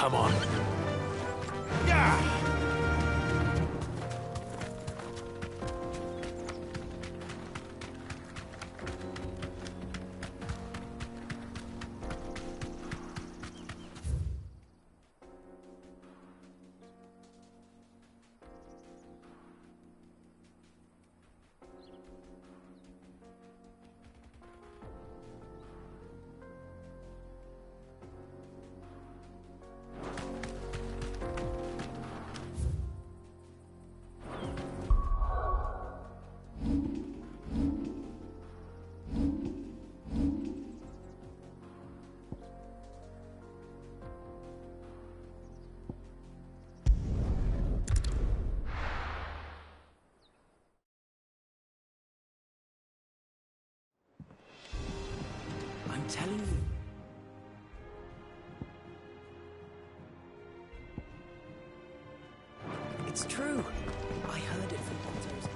Come on. Yeah! I'm telling you. It's true. I heard it from Otto's.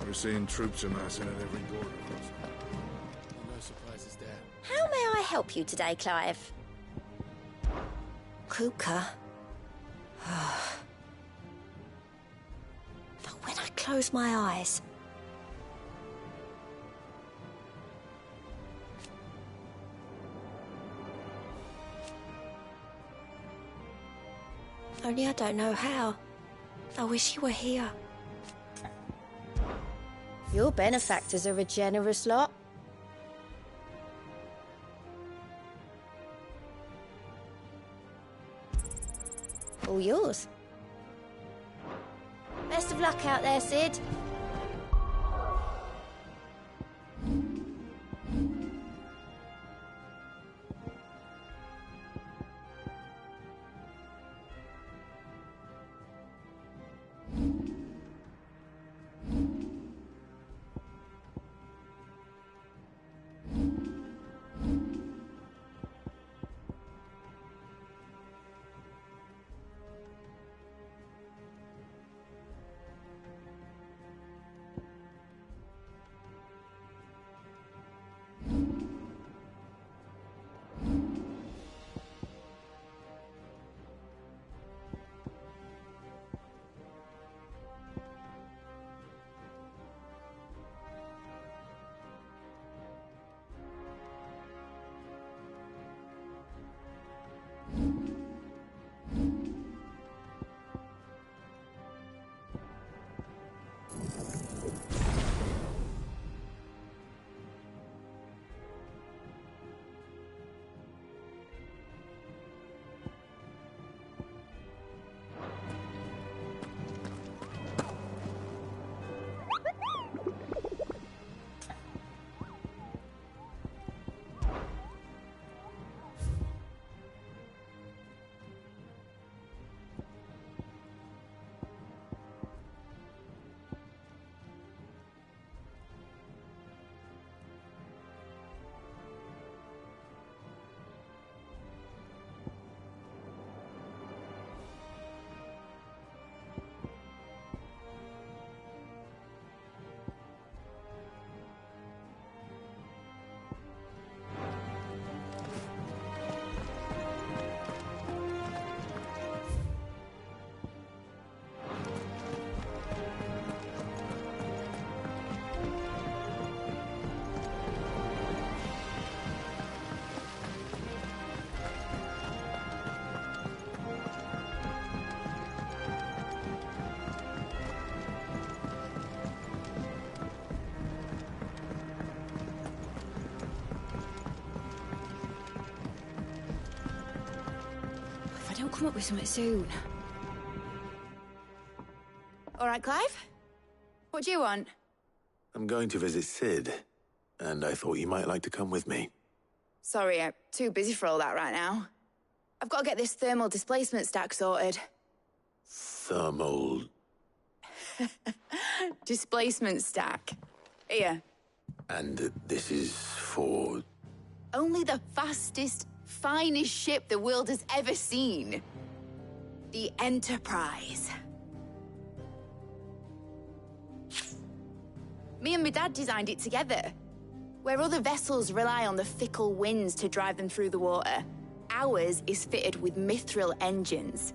We're seeing troops amassing at every border crossing. No surprises there. How may I help you today, Clive? Kuka. But when I close my eyes... Only I don't know how. I wish you were here. Your benefactors are a generous lot. All yours. Best of luck out there, Sid. Don't come up with something soon. All right, Clive? What do you want? I'm going to visit Sid, and I thought you might like to come with me. Sorry, I'm too busy for all that right now. I've got to get this thermal displacement stack sorted. Thermal... Displacement stack. Here. And this is for... Only the fastest, finest ship the world has ever seen. The Enterprise. Me and my dad designed it together. Where other vessels rely on the fickle winds to drive them through the water, ours is fitted with mithril engines.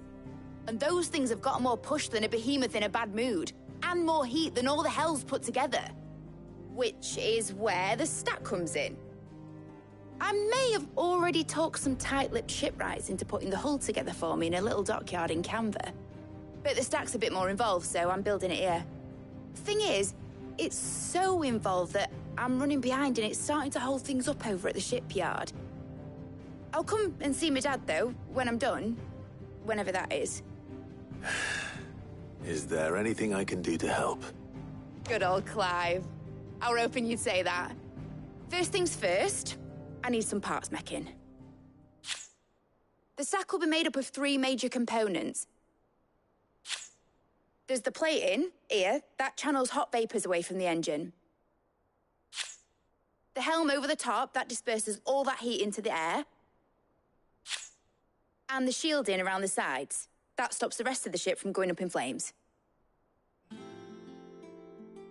And those things have got more push than a behemoth in a bad mood, and more heat than all the hells put together. Which is where the stack comes in. I may have already talked some tight-lipped shipwrights into putting the hull together for me in a little dockyard in Canva. But the stack's a bit more involved, so I'm building it here. Thing is, it's so involved that I'm running behind and it's starting to hold things up over at the shipyard. I'll come and see my dad, though, when I'm done. Whenever that is. Is there anything I can do to help? Good old Clive. I were hoping you'd say that. First things first, I need some parts meching. The sack will be made up of 3 major components. There's the plating, here, that channels hot vapors away from the engine. The helm over the top, that disperses all that heat into the air. And the shielding around the sides. That stops the rest of the ship from going up in flames.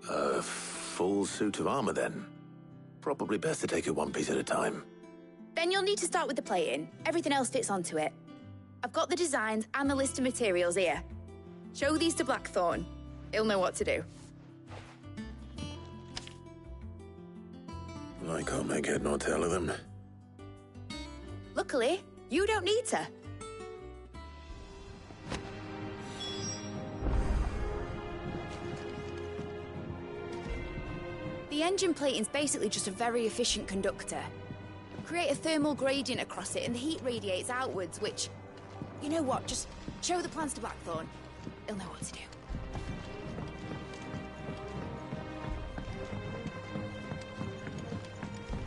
A full suit of armor, then. Probably best to take it one piece at a time. Then you'll need to start with the plating. Everything else fits onto it. I've got the designs and the list of materials here. Show these to Blackthorn. He'll know what to do. I can't make head nor tail of them. Luckily, you don't need to. The engine plating's basically just a very efficient conductor. Create a thermal gradient across it and the heat radiates outwards, which... You know what, just show the plans to Blackthorn. He'll know what to do.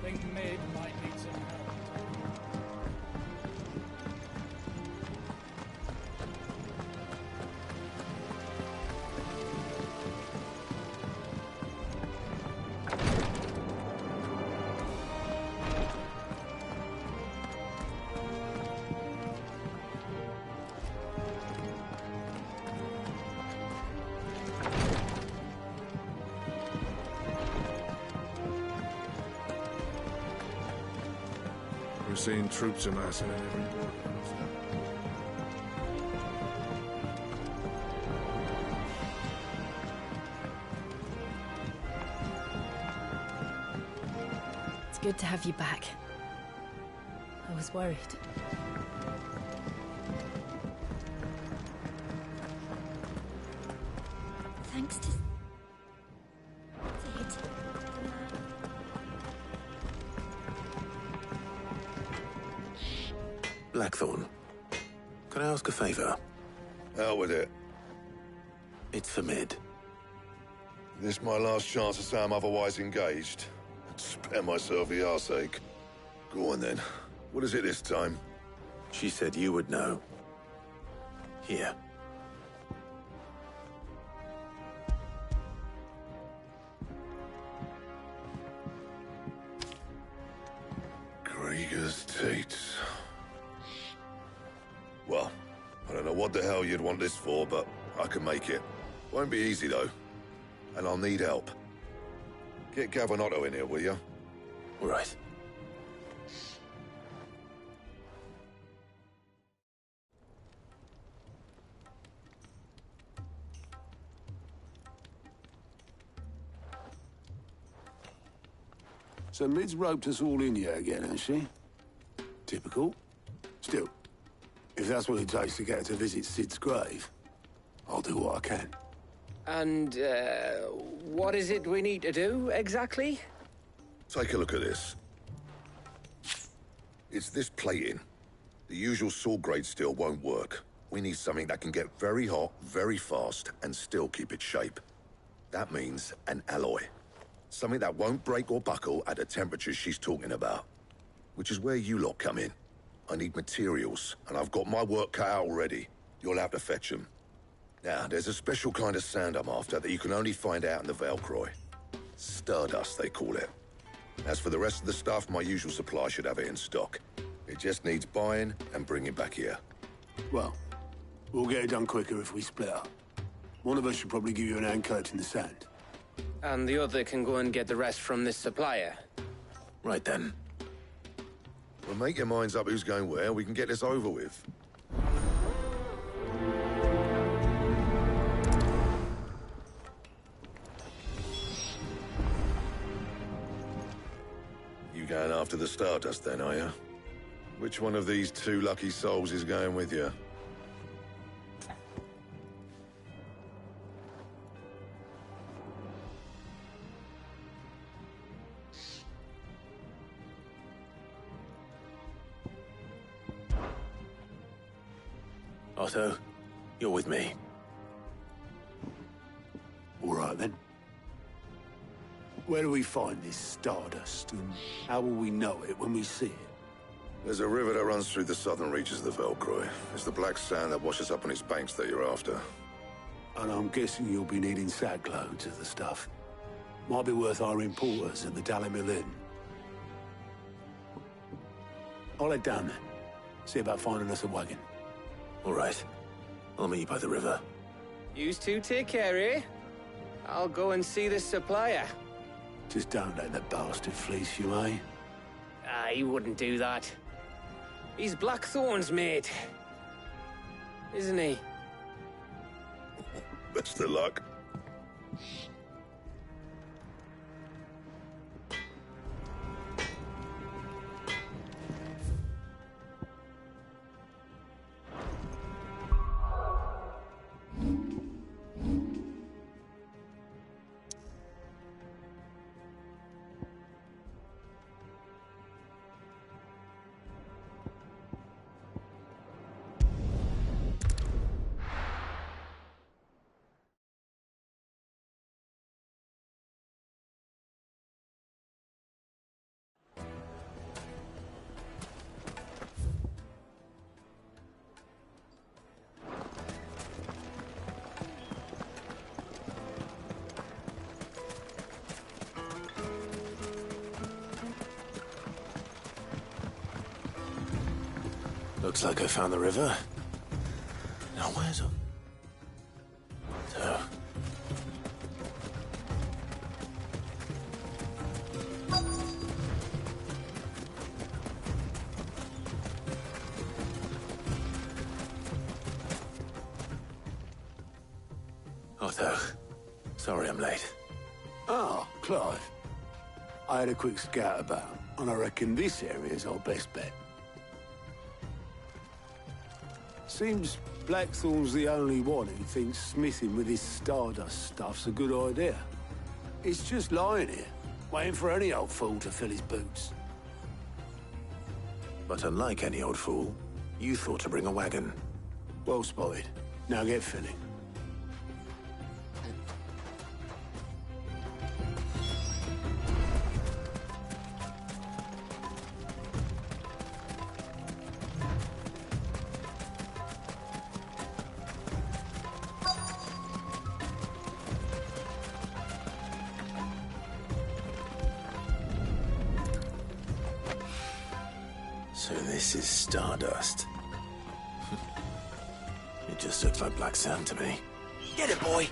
Think Mid might need some help. We're seeing troops amassing at every border crossing. It's good to have you back. I was worried. Thanks to Sid. Blackthorn, can I ask a favor? Hell with it. It's for Mid. This my last chance to say I'm otherwise engaged. Spare myself the arseache. Go on then. What is it this time? She said you would know. Here. Krieger's Tates. Well, I don't know what the hell you'd want this for, but I can make it. Won't be easy, though. And I'll need help. Get Gavin-Otto in here, will you? All right. So Mid's roped us all in here again, has she? Typical. Still, if that's what it takes to get her to visit Sid's grave, I'll do what I can. And, what is it we need to do, exactly? Take a look at this. It's this plating. The usual sword grade steel won't work. We need something that can get very hot, very fast, and still keep its shape. That means an alloy. Something that won't break or buckle at the temperatures she's talking about. Which is where you lot come in. I need materials, and I've got my work cut out already. You'll have to fetch them. Now, there's a special kind of sand I'm after that you can only find out in the Valcroy. Stardust, they call it. As for the rest of the stuff, my usual supply should have it in stock. It just needs buying and bringing back here. Well, we'll get it done quicker if we split up. One of us should probably give you an hand collecting the sand. And the other can go and get the rest from this supplier. Right then. Well, make your minds up who's going where. We can get this over with. You going after the Stardust then, are you? Which one of these two lucky souls is going with you? Otto, you're with me. All right, then. Where do we find this Stardust, and how will we know it when we see it? There's a river that runs through the southern reaches of the Velcroy. It's the black sand that washes up on its banks that you're after. And I'm guessing you'll be needing sackloads of the stuff. Might be worth hiring porters at the Dalimil Inn. I'll head down there. See about finding us a wagon. All right. I'll meet you by the river. Yous two take care, eh? I'll go and see this supplier. Just don't let the bastard fleece you, eh? He wouldn't do that. He's Blackthorn's mate. Isn't he? Best of luck. Looks like I found the river. Now where's it? Otto, sorry I'm late. Oh, Clive. I had a quick scout about, and I reckon this area's our best bet. Seems Blackthorn's the only one who thinks smithing with his Stardust stuff's a good idea. It's just lying here, waiting for any old fool to fill his boots. But unlike any old fool, you thought to bring a wagon. Well spotted. Now get filling. So this is Stardust. It just looks like black sand to me. Get it, boy!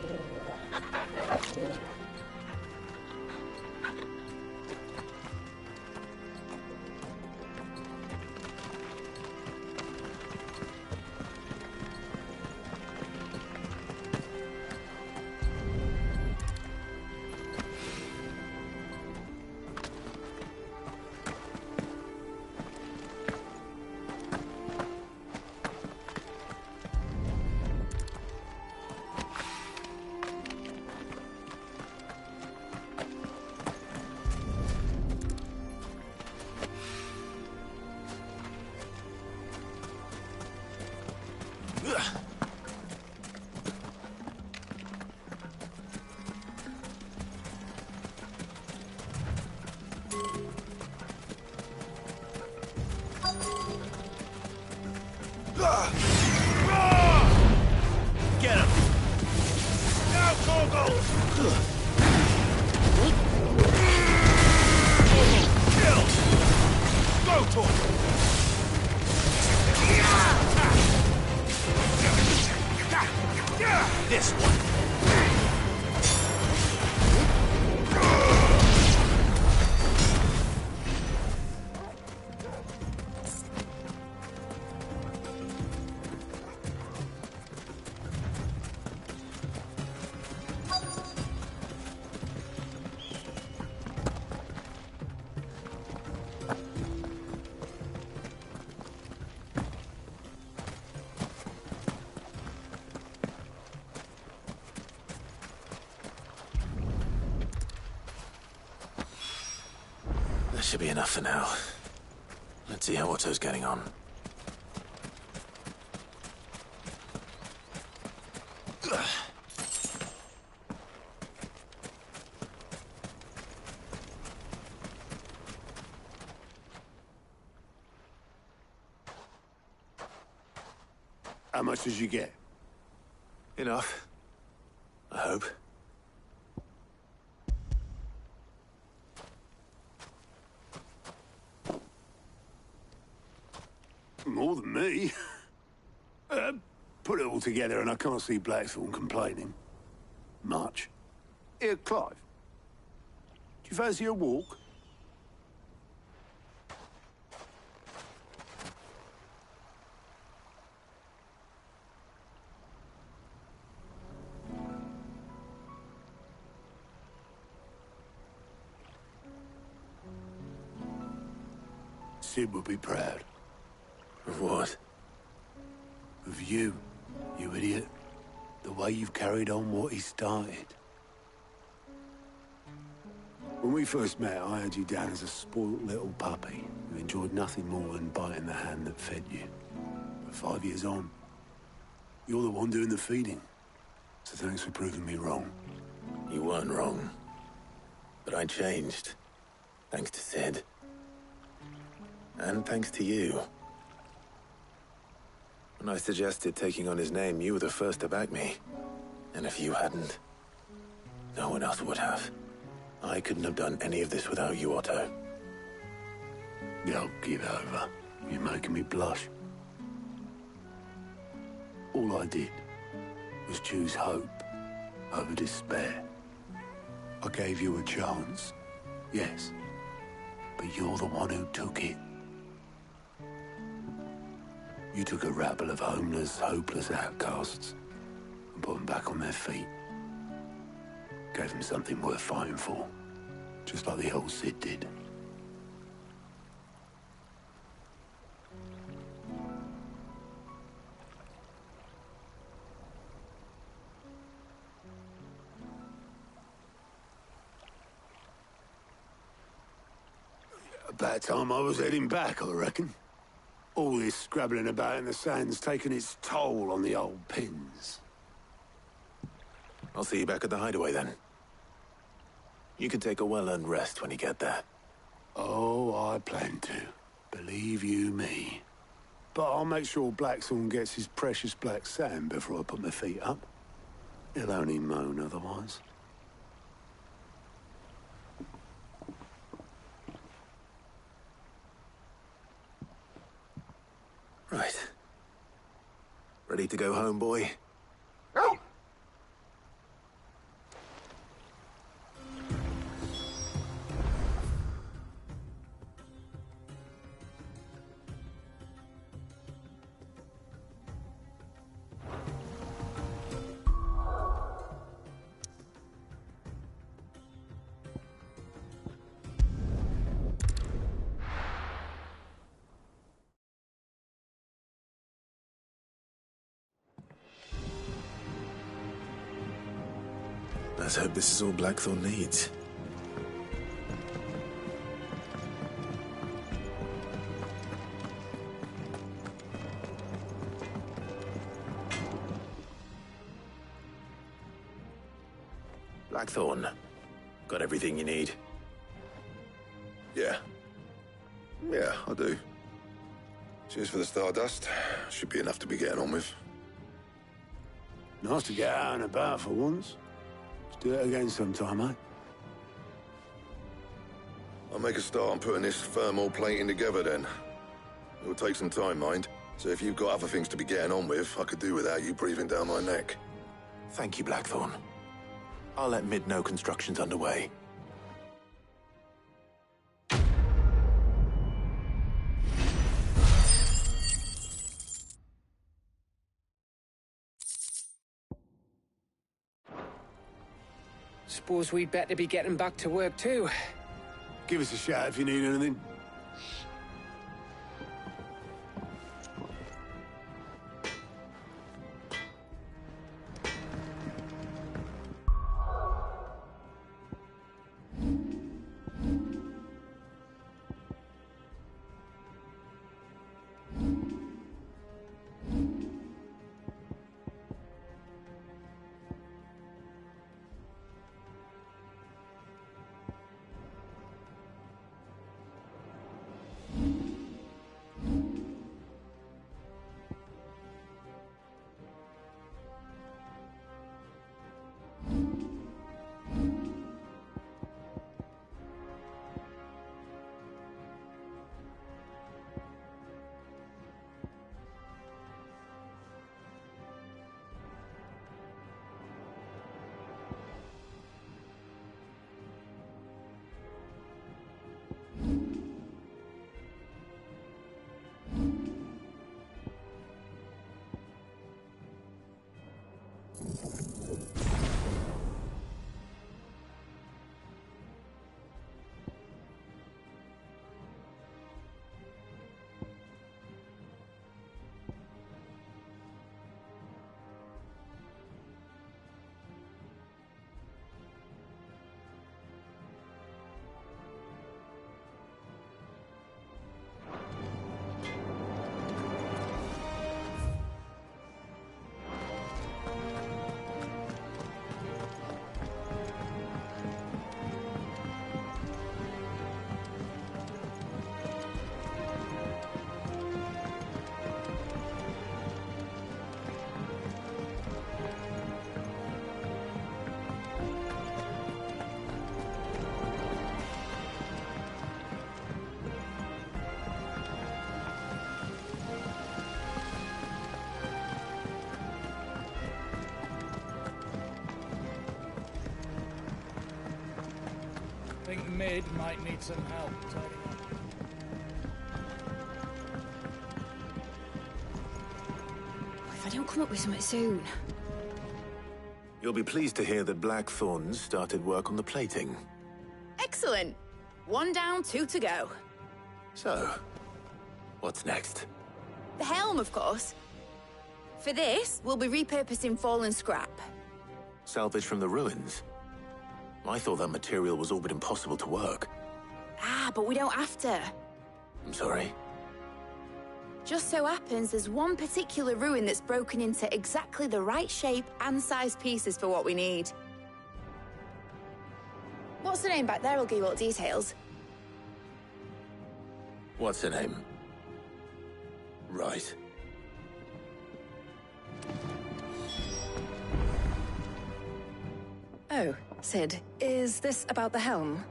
Get him! Now, Torgal! Kill! Go, Torgal! This one! should be enough for now. Let's see how Otto's getting on. How much did you get? Enough. I hope. More than me. Put it all together and I can't see Blackthorne complaining. Much. Here, Clive. Do you fancy a walk? Sid would be proud. Of what? Of you, you idiot. The way you've carried on what he started. When we first met, I had you down as a spoilt little puppy who enjoyed nothing more than biting the hand that fed you. But 5 years on, you're the one doing the feeding. So thanks for proving me wrong. You weren't wrong. But I changed. Thanks to Sid. And thanks to you. When I suggested taking on his name, you were the first to back me. And if you hadn't, no one else would have. I couldn't have done any of this without you, Otto. Don't give over. You're making me blush. All I did was choose hope over despair. I gave you a chance, yes, but you're the one who took it. You took a rabble of homeless, hopeless outcasts and put them back on their feet. Gave them something worth fighting for, just like the old Sid did. About time I was heading back, I reckon. All this scrabbling about in the sand's taken its toll on the old pins. I'll see you back at the hideaway then. You can take a well-earned rest when you get there. Oh, I plan to. Believe you me. But I'll make sure Blackthorne gets his precious black sand before I put my feet up. He'll only moan otherwise. Right. Ready to go home, boy? Let's hope this is all Blackthorne needs. Blackthorne, got everything you need? Yeah. Yeah, I do. Cheers for the stardust. Should be enough to be getting on with. Nice to get out and about for once. Let's do it again sometime, eh? I'll make a start on putting this thermal plating together then. It'll take some time, mind. So if you've got other things to be getting on with, I could do without you breathing down my neck. Thank you, Blackthorne. I'll let Mid know construction's underway. Suppose we'd better be getting back to work too. Give us a shout if you need anything. mid might need some help turning up. If I don't come up with something soon. You'll be pleased to hear that Blackthorn's started work on the plating. Excellent. 1 down, 2 to go. So, what's next? The helm, of course. For this, we'll be repurposing fallen scrap. Salvage from the ruins? I thought that material was all but impossible to work. Ah, but we don't have to. I'm sorry. Just so happens there's one particular ruin that's broken into exactly the right shape and size pieces for what we need. What's the name back there? I'll give you all the details. What's her name? Right. Oh, Sid, is this about the helm?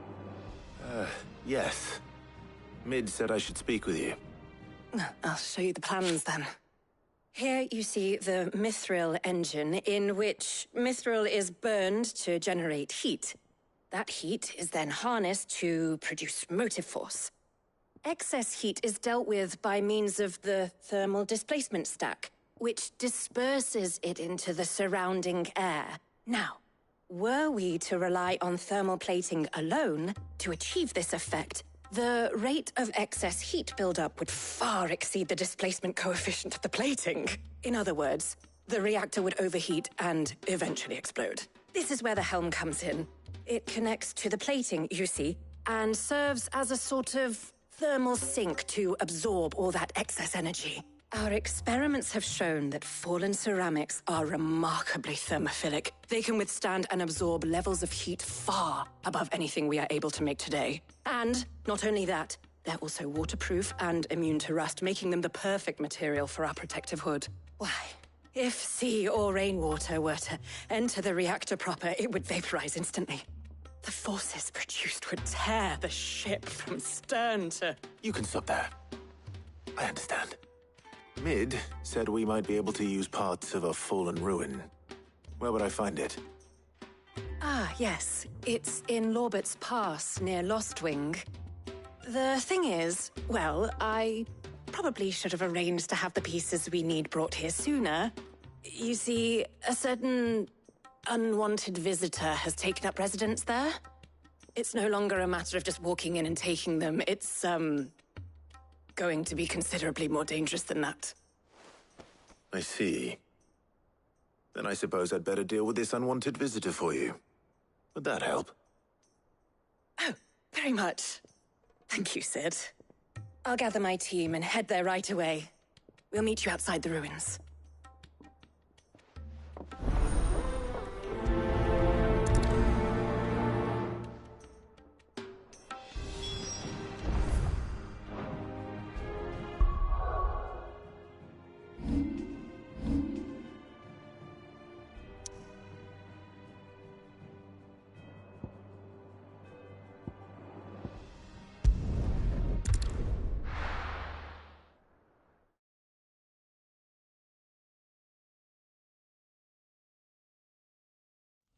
Yes. Mid said I should speak with you. I'll show you the plans then. Here you see the mithril engine, in which mithril is burned to generate heat. That heat is then harnessed to produce motive force. Excess heat is dealt with by means of the thermal displacement stack, which disperses it into the surrounding air. Now, were we to rely on thermal plating alone to achieve this effect, the rate of excess heat buildup would far exceed the displacement coefficient of the plating. In other words, the reactor would overheat and eventually explode. This is where the helm comes in. It connects to the plating, you see, and serves as a sort of thermal sink to absorb all that excess energy. Our experiments have shown that fallen ceramics are remarkably thermophilic. They can withstand and absorb levels of heat far above anything we are able to make today. And not only that, they're also waterproof and immune to rust, making them the perfect material for our protective hood. Why, if sea or rainwater were to enter the reactor proper, it would vaporize instantly. The forces produced would tear the ship from stern to... You can stop there. I understand. Mid said we might be able to use parts of a fallen ruin. Where would I find it? Ah, yes. It's in Lorbert's Pass, near Lostwing. The thing is, well, I probably should have arranged to have the pieces we need brought here sooner. You see, a certain unwanted visitor has taken up residence there. It's no longer a matter of just walking in and taking them. It's, going to be considerably more dangerous than that. I see. Then I suppose I'd better deal with this unwanted visitor for you. Would that help? Oh, very much. Thank you, Sid. I'll gather my team and head there right away. We'll meet you outside the ruins.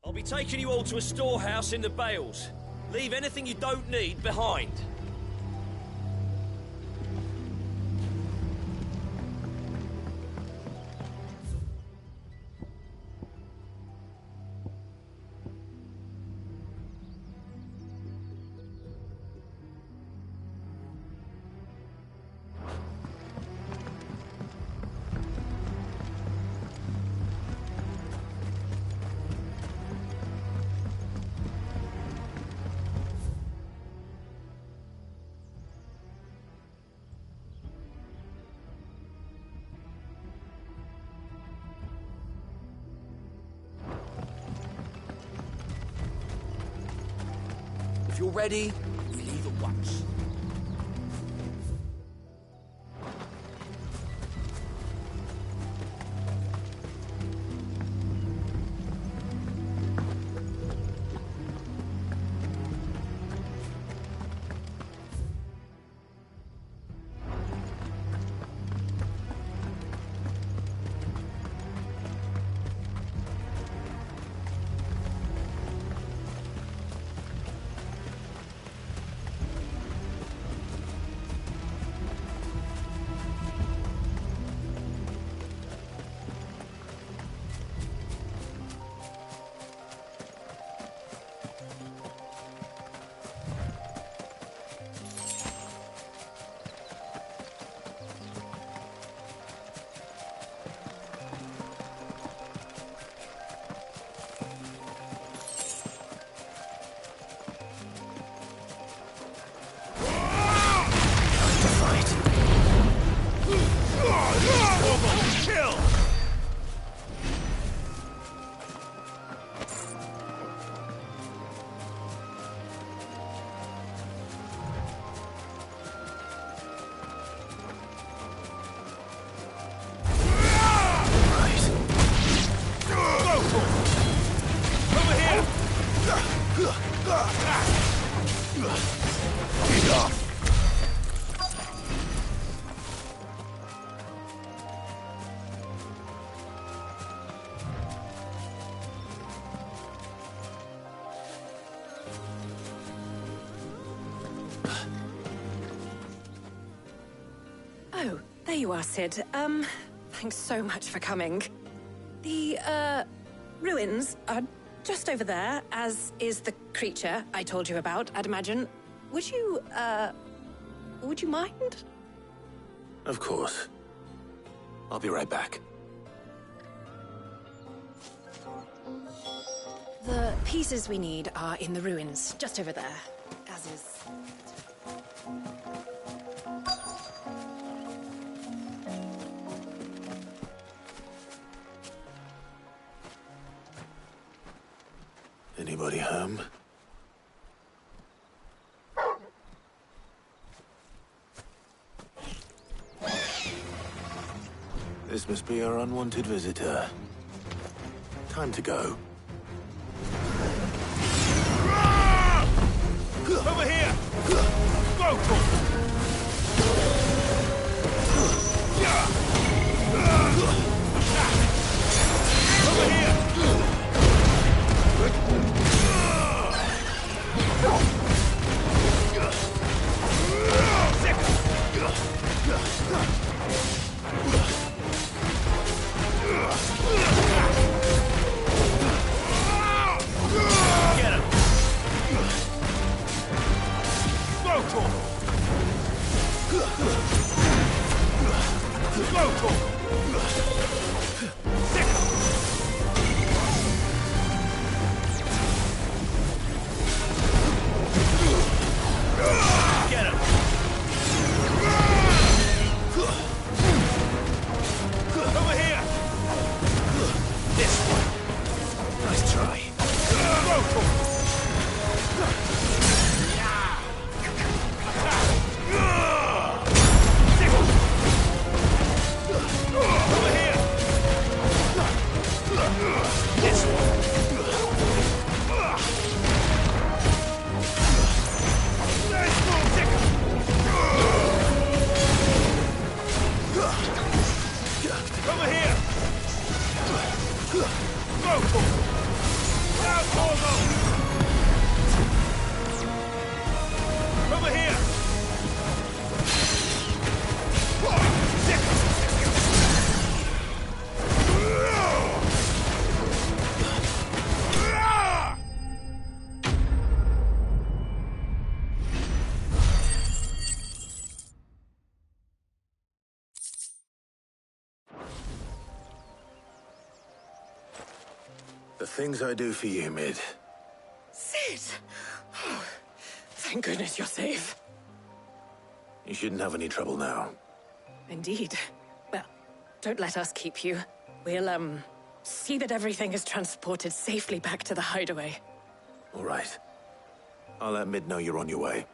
I'll be taking you all to a storehouse in the Bales. Leave anything you don't need behind. If you're ready, we leave at once. Oh, there you are, Sid. Thanks so much for coming. The, ruins are just over there, as is the creature I told you about, I'd imagine. Would you mind? Of course. I'll be right back. The pieces we need are in the ruins, just over there, as is... Anybody home? This must be our unwanted visitor. Time to go. Over here! Go, Tom! Over here! Get him! Go, Tom! Go, Tom! Get him! Over here! This one. Nice try. Go, Tom! Over here! This one. Over here! Go, Tom! Now, Torgo! Over here! The things I do for you, Mid. Sid! Oh, thank goodness you're safe. You shouldn't have any trouble now. Indeed. Well, don't let us keep you. We'll, see that everything is transported safely back to the hideaway. All right. I'll let Mid know you're on your way.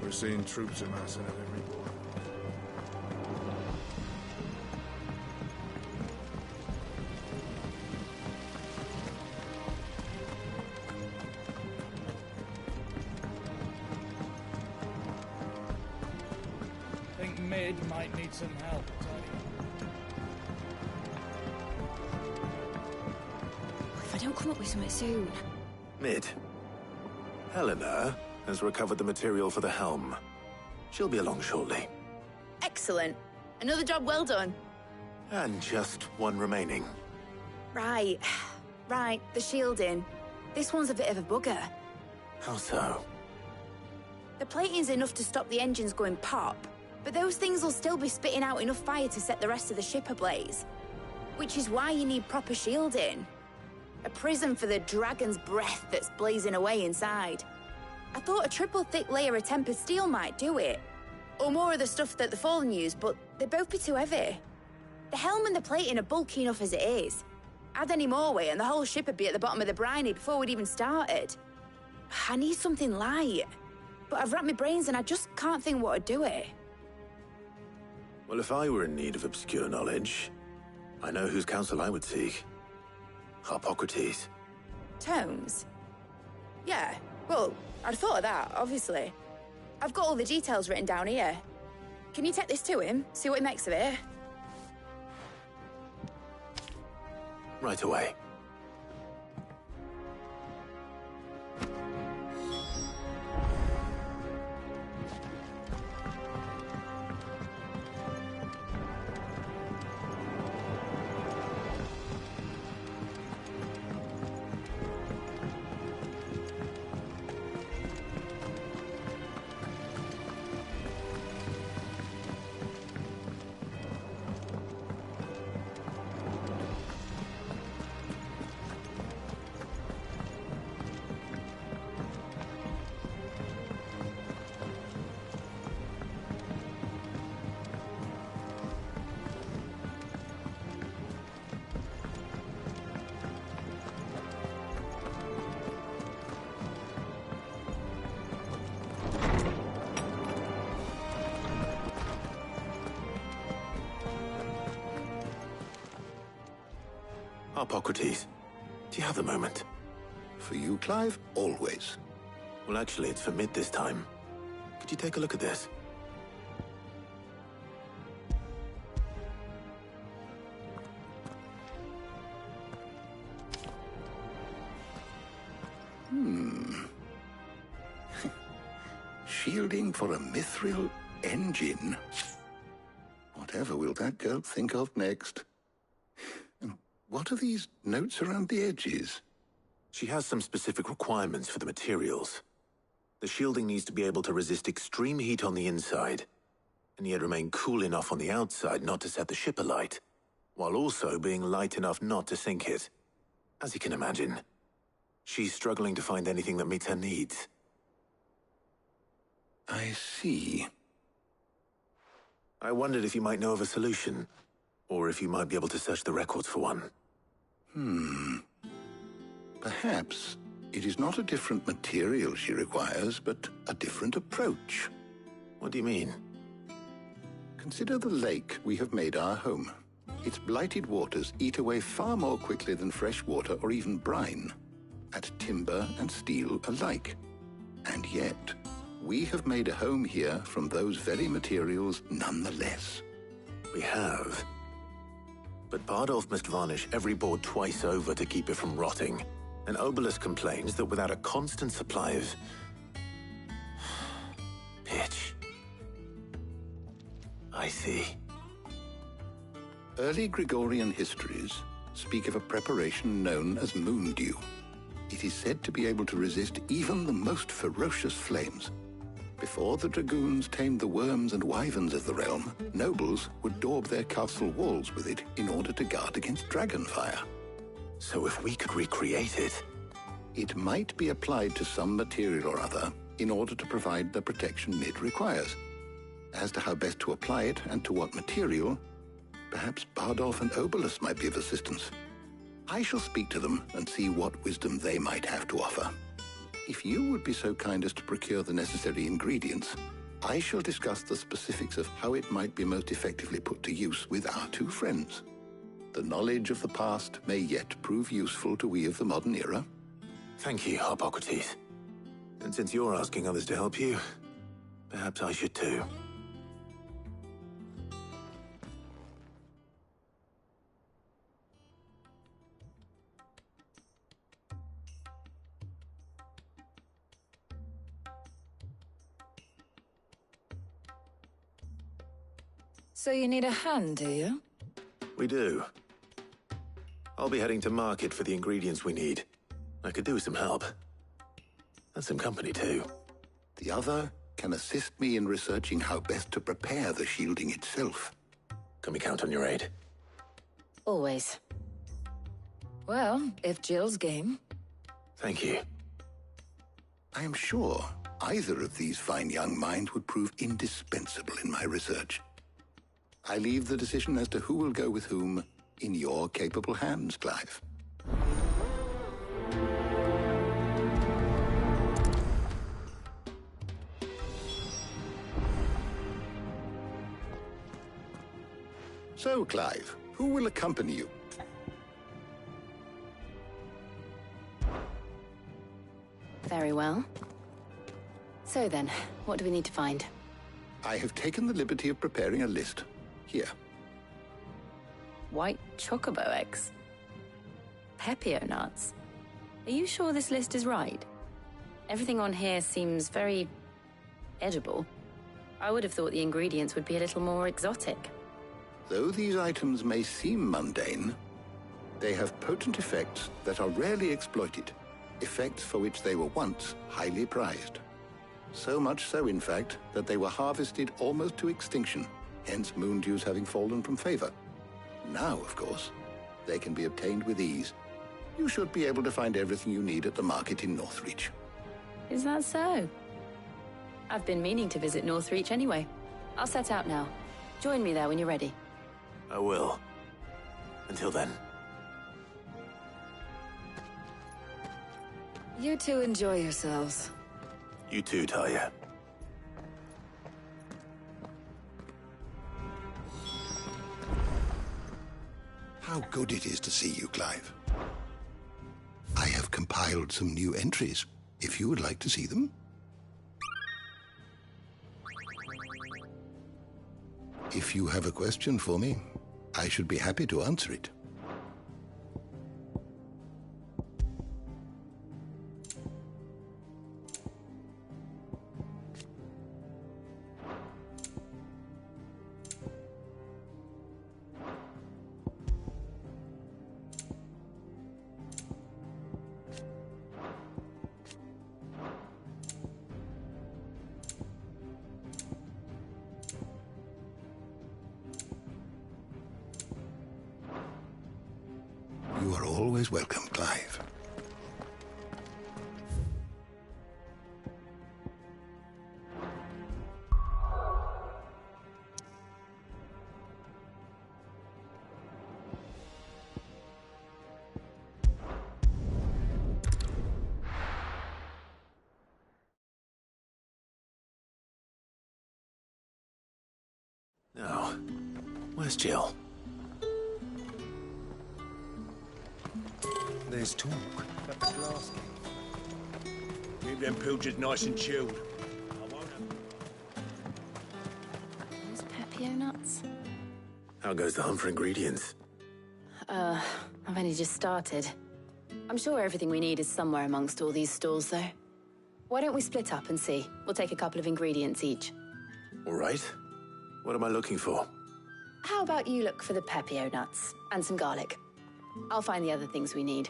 We're seeing troops amassing at every border. I think Mid might need some help tidying up. If I don't come up with something soon. Mid. Helena has recovered the material for the helm. She'll be along shortly. Excellent. Another job well done. And just one remaining. Right. Right, the shielding. This one's a bit of a bugger. How so? The plating's enough to stop the engines going pop, but those things will still be spitting out enough fire to set the rest of the ship ablaze. Which is why you need proper shielding. A prison for the dragon's breath that's blazing away inside. I thought a triple thick layer of tempered steel might do it. Or more of the stuff that the Fallen use, but they'd both be too heavy. The helm and the plating are bulky enough as it is. Add any more weight and the whole ship would be at the bottom of the briny before we'd even started. I need something light. But I've racked my brains and I just can't think what would do it. Well, if I were in need of obscure knowledge, I know whose counsel I would seek. Harpocrates. Tomes? Yeah, well, I'd thought of that, obviously. I've got all the details written down here. Can you take this to him, see what he makes of it? Right away. Harpocrates, do you have a moment? For you, Clive, always. Well, actually, it's for mid this time. Could you take a look at this? Shielding for a mithril engine? Whatever will that girl think of next? And what are these notes around the edges? She has some specific requirements for the materials. The shielding needs to be able to resist extreme heat on the inside, and yet remain cool enough on the outside not to set the ship alight, while also being light enough not to sink it. As you can imagine, she's struggling to find anything that meets her needs. I see. I wondered if you might know of a solution, or if you might be able to search the records for one. Perhaps it is not a different material she requires, but a different approach. What do you mean? Consider the lake we have made our home. Its blighted waters eat away far more quickly than fresh water or even brine, at timber and steel alike. And yet, we have made a home here from those very materials nonetheless. We have. But Bardolph must varnish every board twice over to keep it from rotting. And Obelisk complains that without a constant supply of pitch. I see. Early Gregorian histories speak of a preparation known as moondew. It is said to be able to resist even the most ferocious flames. Before the dragoons tamed the worms and wyverns of the realm, nobles would daub their castle walls with it in order to guard against dragonfire. So if we could recreate it... It might be applied to some material or other in order to provide the protection Mid requires. As to how best to apply it and to what material, perhaps Bardolph and Obelisk might be of assistance. I shall speak to them and see what wisdom they might have to offer. If you would be so kind as to procure the necessary ingredients, I shall discuss the specifics of how it might be most effectively put to use with our two friends. The knowledge of the past may yet prove useful to we of the modern era. Thank you, Harpocrates. And since you're asking others to help you, perhaps I should too. So you need a hand, do you? We do. I'll be heading to market for the ingredients we need. I could do with some help. And some company, too. The other can assist me in researching how best to prepare the shielding itself. Can we count on your aid? Always. Well, if Jill's game. Thank you. I am sure either of these fine young minds would prove indispensable in my research. I leave the decision as to who will go with whom in your capable hands, Clive. So, Clive, who will accompany you? Very well. So then, what do we need to find? I have taken the liberty of preparing a list. Here. White chocobo eggs. Pepio nuts. Are you sure this list is right? Everything on here seems very edible. I would have thought the ingredients would be a little more exotic. Though these items may seem mundane, they have potent effects that are rarely exploited, effects for which they were once highly prized. So much so, in fact, that they were harvested almost to extinction, hence moon dews having fallen from favor. Now, of course, they can be obtained with ease. You should be able to find everything you need at the market in Northreach. Is that so? I've been meaning to visit Northreach anyway. I'll set out now. Join me there when you're ready. I will. Until then. You two enjoy yourselves. You too, Talia. How good it is to see you, Clive. I have compiled some new entries, if you would like to see them. If you have a question for me, I should be happy to answer it. You are always welcome, Clive. Now, where's Jill? There's talk. Keep them pilchards nice and chilled. Those Pepio nuts? How goes the hunt for ingredients? I've only just started. I'm sure everything we need is somewhere amongst all these stalls, though. Why don't we split up and see? We'll take a couple of ingredients each. All right. What am I looking for? How about you look for the Pepio nuts and some garlic? I'll find the other things we need.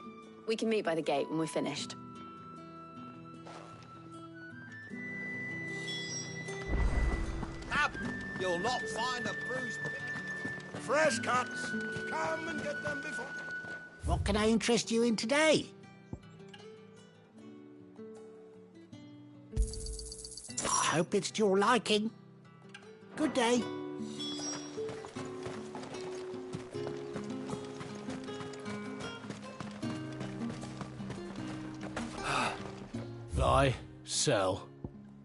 We can meet by the gate when we're finished. Up! You'll not find a bruised pig. Fresh cuts. Come and get them before. What can I interest you in today? I hope it's to your liking. Good day. Buy, sell,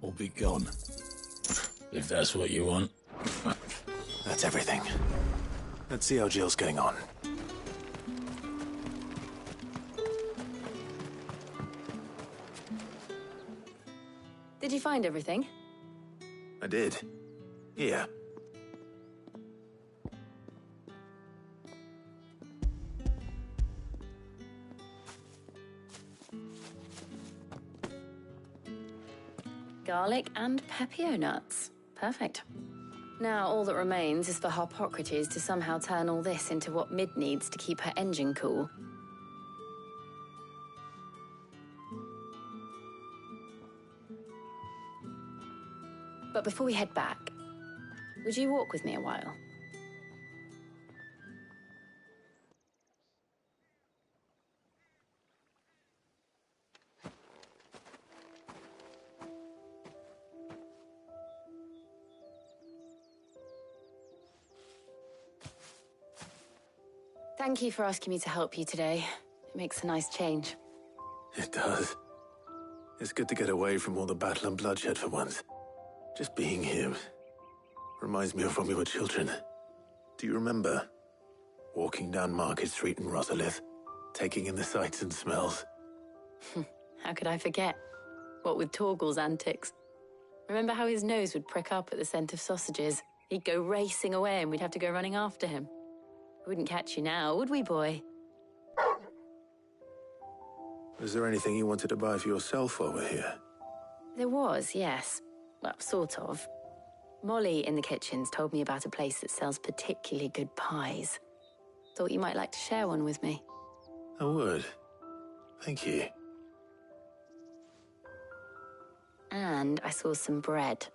or be gone. If that's what you want. That's everything. Let's see how Jill's getting on. Did you find everything? I did. Here. Garlic and Pepio nuts. Perfect. Now all that remains is for Harpocrates to somehow turn all this into what Mid needs to keep her engine cool. But before we head back, would you walk with me a while? Thank you for asking me to help you today. It makes a nice change. It does. It's good to get away from all the battle and bloodshed for once. Just being here reminds me of when we were children. Do you remember? Walking down Market Street in Rosalith, taking in the sights and smells. How could I forget? What with Torgal's antics. Remember how his nose would prick up at the scent of sausages? He'd go racing away and we'd have to go running after him. We wouldn't catch you now, would we, boy? Was there anything you wanted to buy for yourself while we're here? There was, yes. Well, sort of. Molly in the kitchens told me about a place that sells particularly good pies. Thought you might like to share one with me. I would. Thank you. And I saw some bread.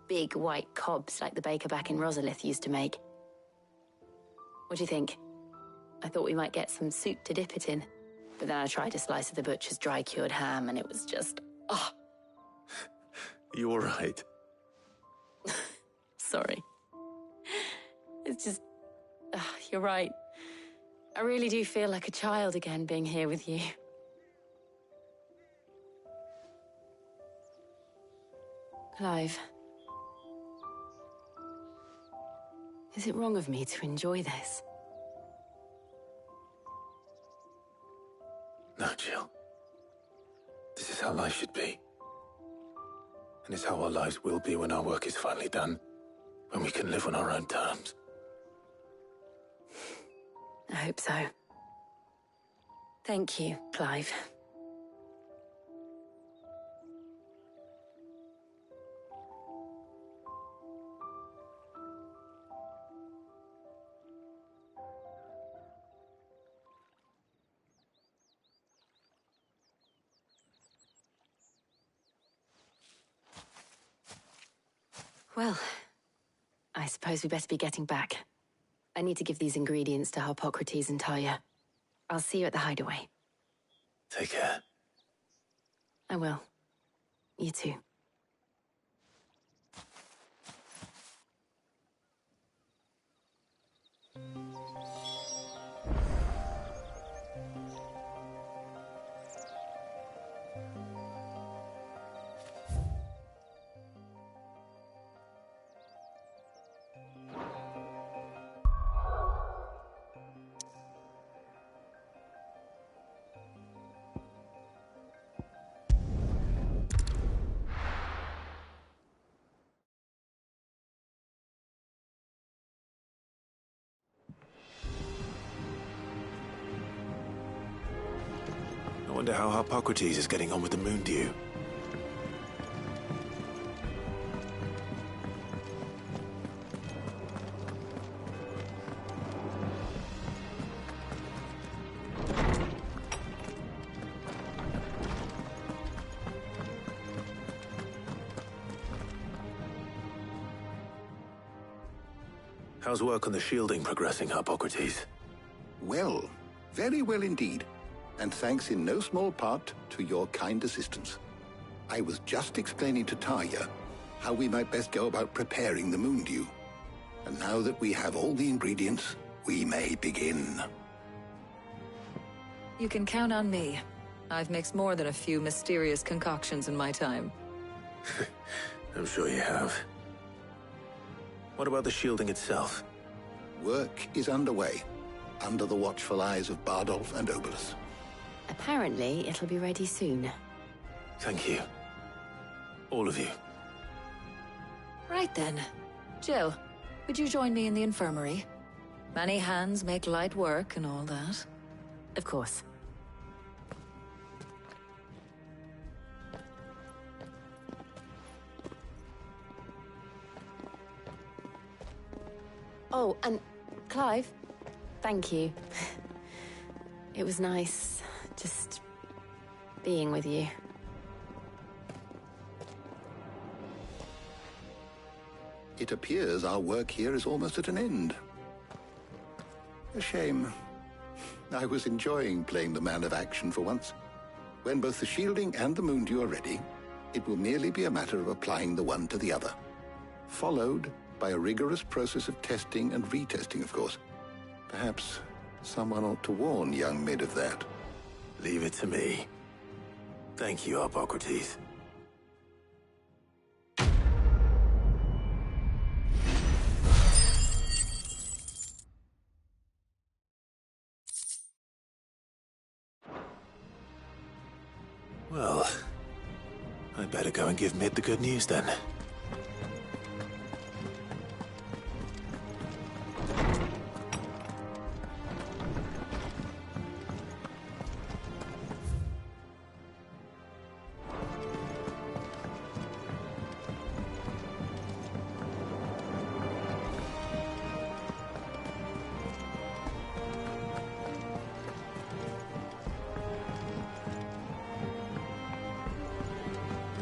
Big white cobs like the baker back in Rosalith used to make. What do you think? I thought we might get some soup to dip it in. But then I tried a slice of the butcher's dry-cured ham, and it was just... oh. You all right? Sorry. It's just... you're right. I really do feel like a child again being here with you. Clive. Is it wrong of me to enjoy this? No, Jill. This is how life should be. And it's how our lives will be when our work is finally done. When we can live on our own terms. I hope so. Thank you, Clive. Well, I suppose we better be getting back. I need to give these ingredients to Harpocrates and Talia. I'll see you at the hideaway. Take care. I will. You too. I wonder how Harpocrates is getting on with the moon dew. How's work on the shielding progressing, Harpocrates? Well, very well indeed. And thanks in no small part to your kind assistance. I was just explaining to Talia how we might best go about preparing the moon dew. And now that we have all the ingredients, we may begin. You can count on me. I've mixed more than a few mysterious concoctions in my time. I'm sure you have. What about the shielding itself? Work is underway, under the watchful eyes of Bardolph and Obolus. Apparently, it'll be ready soon. Thank you. All of you. Right then. Jill, would you join me in the infirmary? Many hands make light work and all that. Of course. Oh, and Clive, thank you. It was nice just being with you. It appears our work here is almost at an end. A shame. I was enjoying playing the man of action for once. When both the shielding and the moondew are ready, it will merely be a matter of applying the one to the other. Followed by a rigorous process of testing and retesting, of course. Perhaps someone ought to warn young Mid of that. Leave it to me. Thank you, Hippocrates. Well, I'd better go and give Mid the good news then.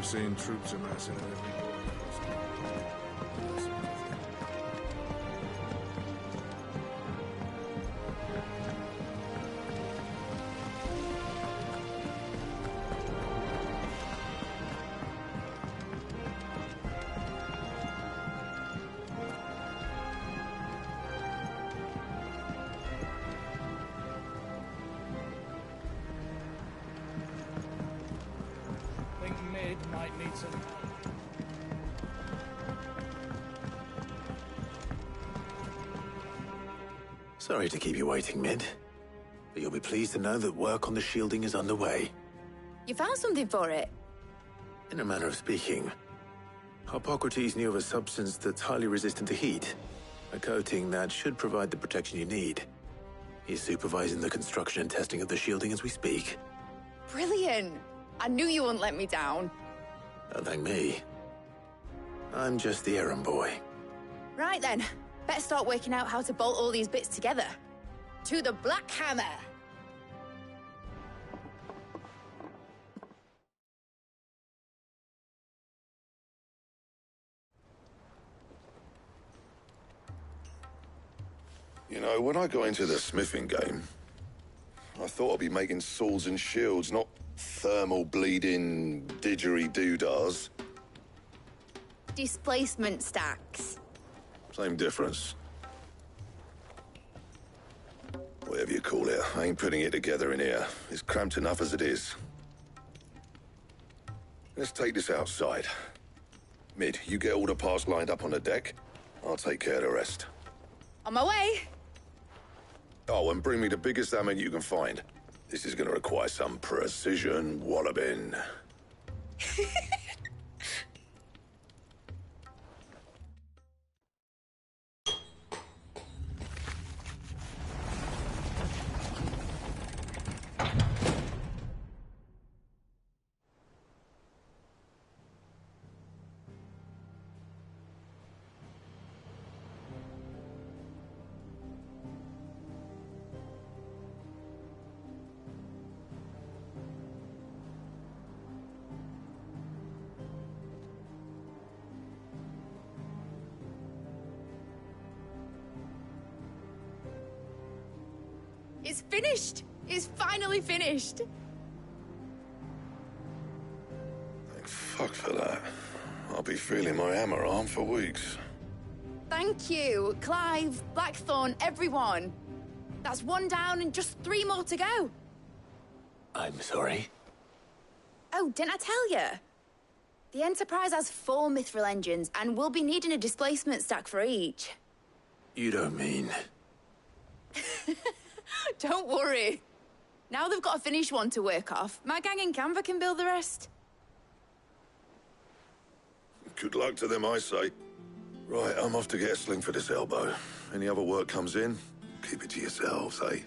Seeing troops amassing at every door. Mid might need some help. Sorry to keep you waiting, Mid. But you'll be pleased to know that work on the shielding is underway. You found something for it? In a manner of speaking, Hippocrates knew of a substance that's highly resistant to heat, a coating that should provide the protection you need. He's supervising the construction and testing of the shielding as we speak. Brilliant! I knew you wouldn't let me down. Don't thank me. I'm just the errand boy. Right then, better start working out how to bolt all these bits together. To the Black Hammer! You know, when I got into the smithing game, I thought I'd be making swords and shields, not thermal bleeding didgeridoo-dahs. Displacement stacks. Same difference. Whatever you call it, I ain't putting it together in here. It's cramped enough as it is. Let's take this outside. Mid, you get all the parts lined up on the deck. I'll take care of the rest. On my way! Oh, and bring me the biggest hammer you can find. This is gonna require some precision walloping. It's finished! It's finally finished! Thank fuck for that. I'll be feeling my hammer arm for weeks. Thank you, Clive, Blackthorn, everyone. That's one down and just 3 more to go. I'm sorry. Oh, didn't I tell you? The Enterprise has 4 mithril engines, and we'll be needing a displacement stack for each. You don't mean... Don't worry. Now they've got a finished one to work off. My gang in Canva can build the rest. Good luck to them, I say. Right, I'm off to get a sling for this elbow. Any other work comes in, keep it to yourselves, eh?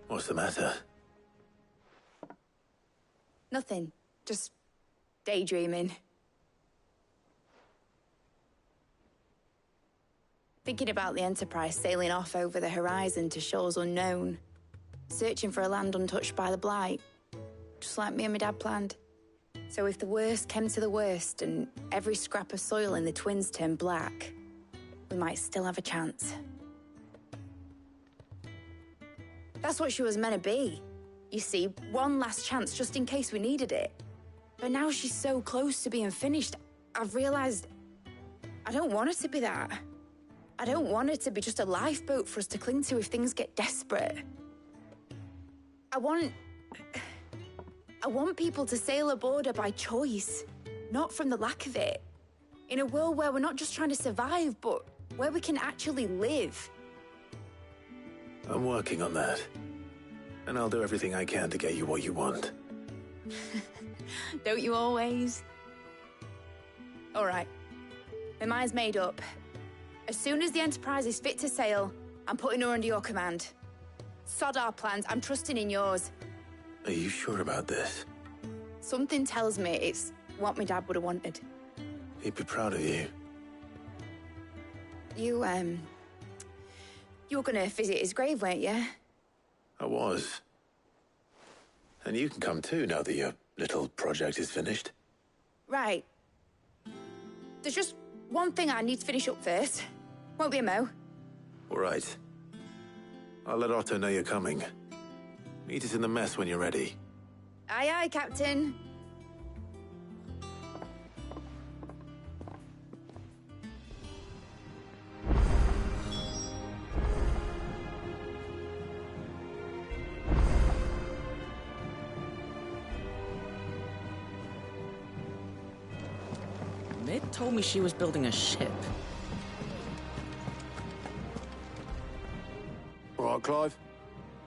What's the matter? Nothing. Just daydreaming. Thinking about the Enterprise sailing off over the horizon to shores unknown. Searching for a land untouched by the Blight. Just like me and my dad planned. So if the worst came to the worst and every scrap of soil in the Twins turned black, we might still have a chance. That's what she was meant to be. You see, one last chance just in case we needed it. But now she's so close to being finished, I've realized I don't want her to be that. I don't want her to be just a lifeboat for us to cling to if things get desperate. I want people to sail aboard her by choice, not from the lack of it. In a world where we're not just trying to survive, but where we can actually live. I'm working on that. And I'll do everything I can to get you what you want. Don't you always? All right. My mind's made up. As soon as the Enterprise is fit to sail, I'm putting her under your command. Sod our plans, I'm trusting in yours. Are you sure about this? Something tells me it's what my dad would have wanted. He'd be proud of you. You were gonna visit his grave, weren't you? I was. And you can come too now that your little project is finished. Right. There's just one thing I need to finish up first. Won't be a mo. All right. I'll let Otto know you're coming. Meet us in the mess when you're ready. Aye, aye, Captain. Mid told me she was building a ship. All right, Clive.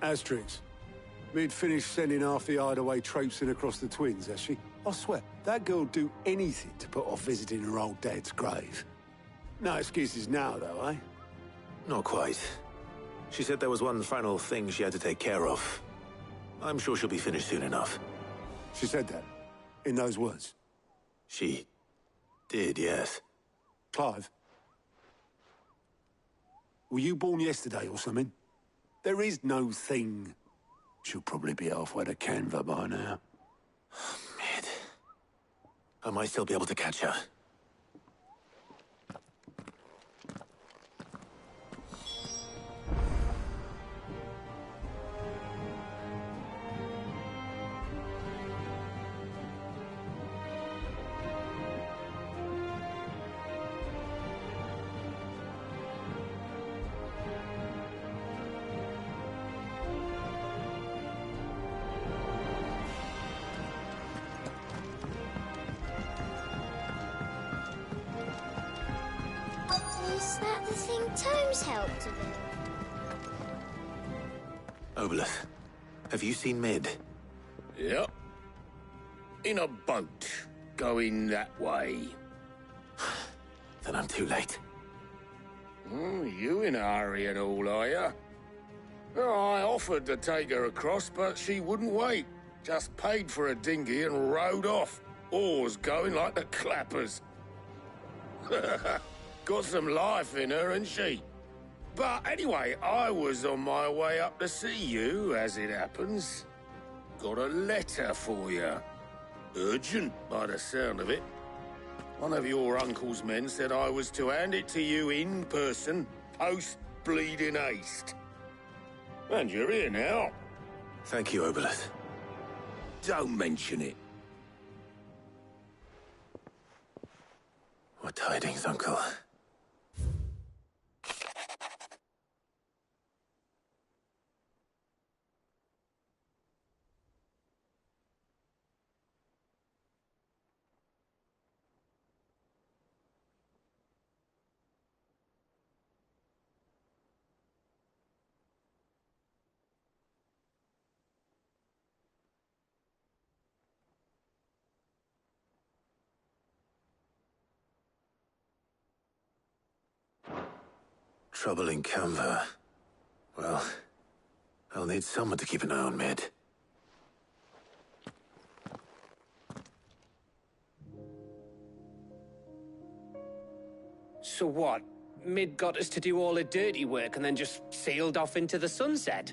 Asterix. Mid finished sending half the hideaway traipsing across the Twins, has she? I swear, that girl'd do anything to put off visiting her old dad's grave. No excuses now, though, eh? Not quite. She said there was one final thing she had to take care of. I'm sure she'll be finished soon enough. She said that? In those words? She did, yes. Clive? Were you born yesterday or something? There is no thing. She'll probably be halfway to Canva by now. Mid. I might still be able to catch her. Is that the thing Tomes helped with? Obelith, have you seen Mid? Yep. In a boat, going that way. Then I'm too late. You in a hurry and all, are you? I offered to take her across, but she wouldn't wait. Just paid for a dinghy and rowed off. Oars going like the clappers. Got some life in her, ain't she? But anyway, I was on my way up to see you, as it happens. Got a letter for you. Urgent, by the sound of it. One of your uncle's men said I was to hand it to you in person, post-bleeding haste. And you're here now. Thank you, Obelith. Don't mention it. What tidings, Uncle? Trouble in Canva. Well, I'll need someone to keep an eye on Mid. So what? Mid got us to do all the dirty work and then just sailed off into the sunset?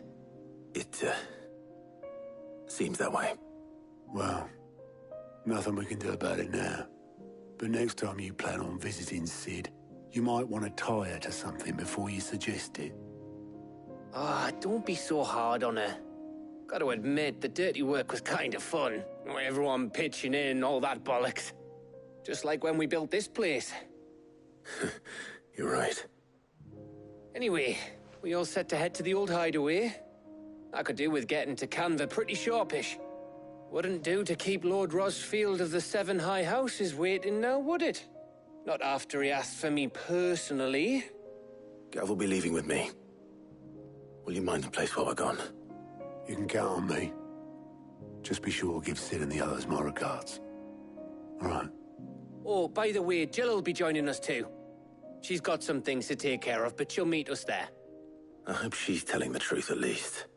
It, seems that way. Well, nothing we can do about it now. But next time you plan on visiting Sid, you might want to tie her to something before you suggest it. Ah, don't be so hard on her. Got to admit, the dirty work was kind of fun. Everyone pitching in, all that bollocks. Just like when we built this place. You're right. Anyway, we all set to head to the old hideaway. I could do with getting to Canva pretty sharpish. Wouldn't do to keep Lord Rosfield of the Seven High Houses waiting now, would it? Not after he asked for me personally. Gav will be leaving with me. Will you mind the place while we're gone? You can count on me. Just be sure to give Sid and the others my regards. All right. Oh, by the way, Jill will be joining us too. She's got some things to take care of, but she'll meet us there. I hope she's telling the truth at least.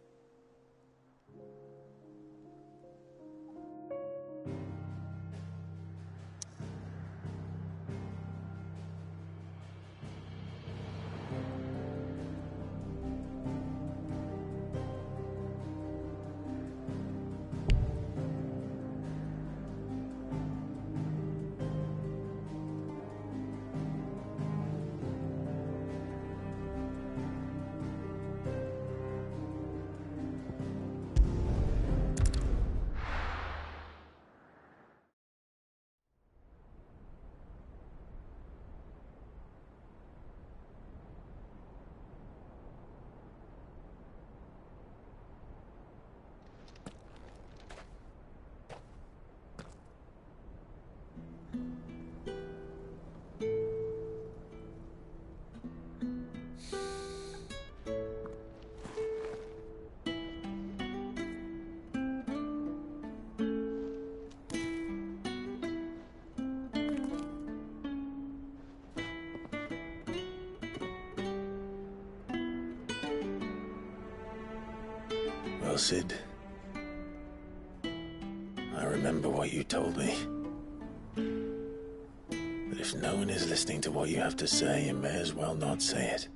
Well, Sid, I remember what you told me. That if no one is listening to what you have to say, you may as well not say it.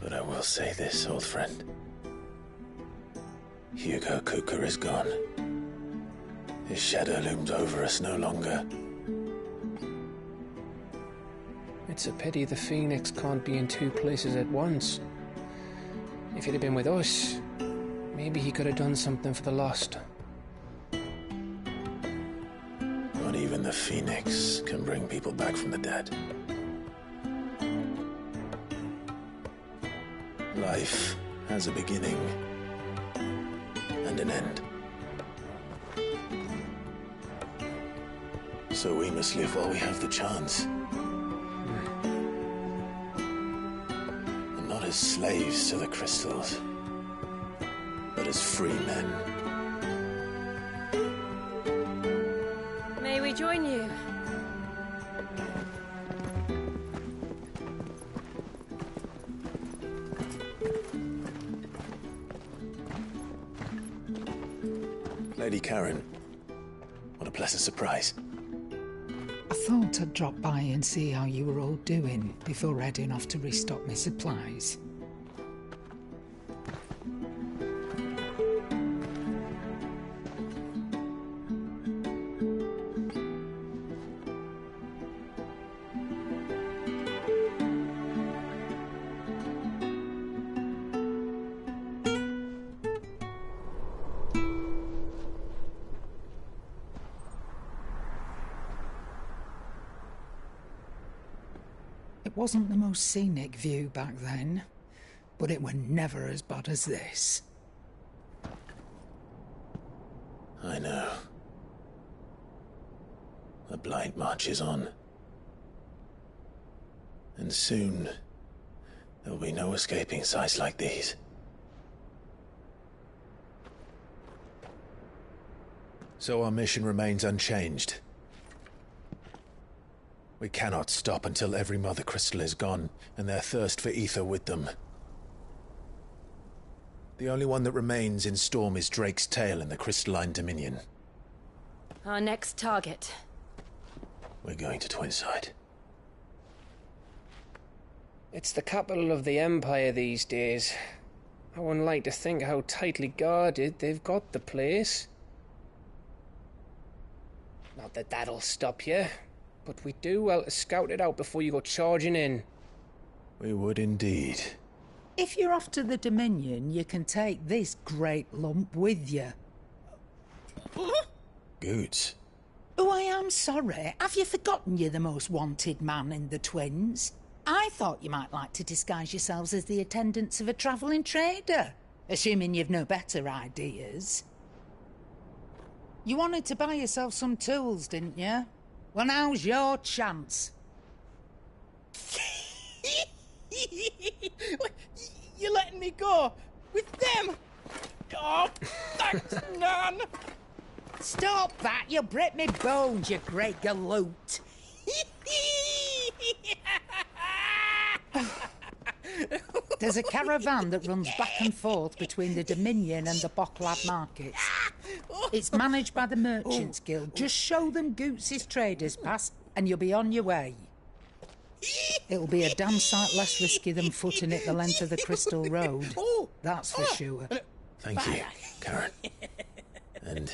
But I will say this, old friend. Hugo Cooker is gone. His shadow looms over us no longer. It's a pity the Phoenix can't be in two places at once. If he'd have been with us, maybe he could have done something for the lost. Not even the Phoenix can bring people back from the dead. Life has a beginning and an end. So we must live while we have the chance. And not as slaves to the crystals, but as free men. May we join you? Lady Karen, what a pleasant surprise. I thought I'd drop by and see how you were all doing before heading off to restock my supplies. It wasn't the most scenic view back then, but it were never as bad as this. I know. The blight marches on. And soon, there'll be no escaping sights like these. So our mission remains unchanged. We cannot stop until every mother crystal is gone, and their thirst for ether with them. The only one that remains in Storm is Drake's tail in the Crystalline Dominion. Our next target. We're going to Twinside. It's the capital of the Empire these days. I wouldn't like to think how tightly guarded they've got the place. Not that that'll stop you, but we do well to scout it out before you go charging in. We would indeed. If you're off to the Dominion, you can take this great lump with you. Goods. Oh, I am sorry. Have you forgotten you're the most wanted man in the Twins? I thought you might like to disguise yourselves as the attendants of a travelling trader, assuming you've no better ideas. You wanted to buy yourself some tools, didn't you? Well, now's your chance. You're letting me go? With them? Oh, thanks, Nan! Stop that! You'll break me bones, you great galoot! There's a caravan that runs back and forth between the Dominion and the Bocklad markets. It's managed by the Merchants Guild. Just show them Goots' traders pass and you'll be on your way. It'll be a damn sight less risky than footing it the length of the Crystal Road. That's for sure. Thank you, Karen. And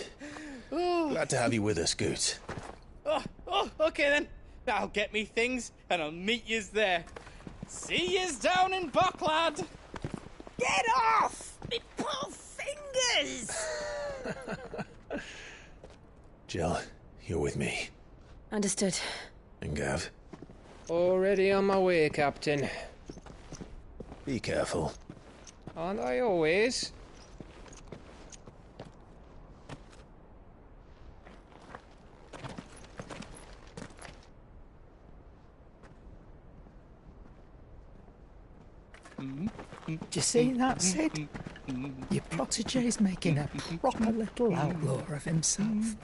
glad to have you with us, Goots. Okay then. I'll get me things and I'll meet yous there. See yous down in Bocklad. Get off! Me poor fingers! Jill, you're with me. Understood. And Gav? Already on my way, Captain. Be careful. Aren't I always? Do you see that, Sid? Your protege's making a proper little outlaw of himself.